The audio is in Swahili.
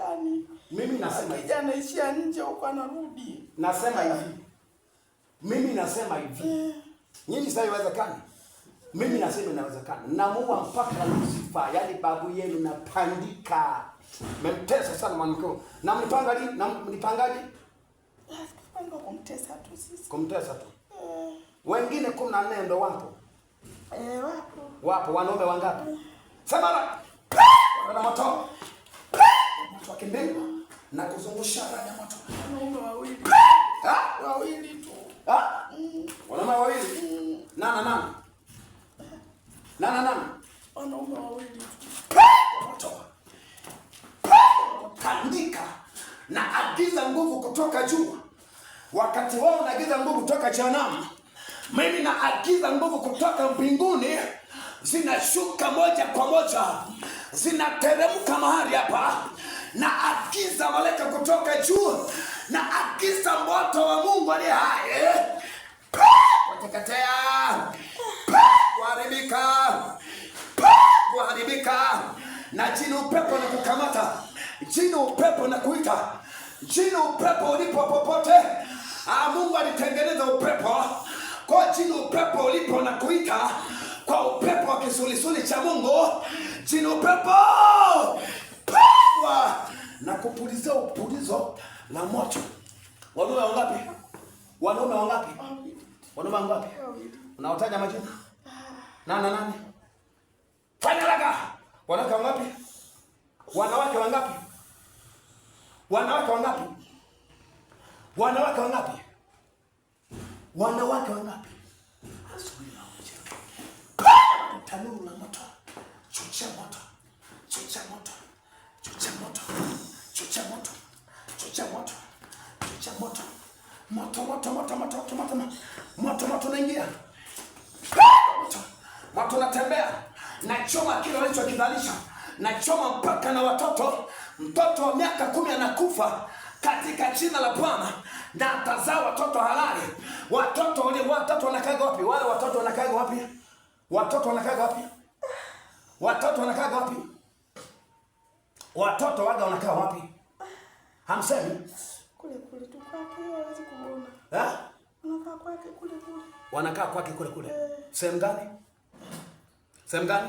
haiwezekani. Mimi nasema kijana ishia nje huko anarudi. Nasema hivi. Mimi nasema hivi. Nyinyi sasa haiwezekani. Mimi nasema inawezekana. Namuua mpaka Lucifer, yani babu yenu napandika. Mmemtesa sana mwanamke. Na mlipanga lini? Na mlipangaje? Kupanga kumtesa tu sisi. Kumtesa tu. Wengine 14 ndo wapo. Wapo. Wapo wanaume wangapi? Sema la. Wana moto. Wakimbia na kuzungusha ndani ya moto. Wanaume wawili. Wawili tu. Wanaume wawili. Nana. Wanaume wawili. Moto. Kandika na agiza nguvu kutoka juu. Wakati wao unaagiza nguvu kutoka jehanamu, mimi naagiza nguvu kutoka mbinguni, zinashuka moja kwa moja, zinateremka mahali hapa. Naagiza malaika kutoka juu, naagiza moto wa Mungu aliye hai kuteketea, kuharibika, na jini upepo na kukamata, jini upepo na kuita, jini upepo ulipo popote. Mungu alitengeneza upepo, kwa jini upepo ulipo na kuita, kwa upepo wa kisulisuli cha Mungu, jini upepo na kupulizia upulizo la moto. Wanaume wangapi? Wanaume wangapi? Wanaume wangapi? Unaotaja majina? Nani? Fanya raga. Wanawake wangapi? Wanawake wangapi? Wanawake wangapi? Wanawake wangapi? Wanawake wangapi? Asubuhi na mchana. Tanuru la moto. Chocha moto. Chocha moto. Chocha moto. Chocha moto. Chocha moto. Chocha moto. Moto naingia. Moto natembea. Nachoma kile walichokidhalisha. Nachoma mpaka na watoto. Mtoto wa miaka 10 anakufa katika jina la Bwana, na atazaa watoto halali. Watoto wanakaga wapi? Wale watoto wanakaga wapi? Watoto wanakaga wapi? Watoto wanakaga wapi? Watoto waga wanakaa wapi? Hamsemi? Kule tu kwake, hawezi kuona. Wanakaa kwake kule. Sehemu gani? Sehemu gani?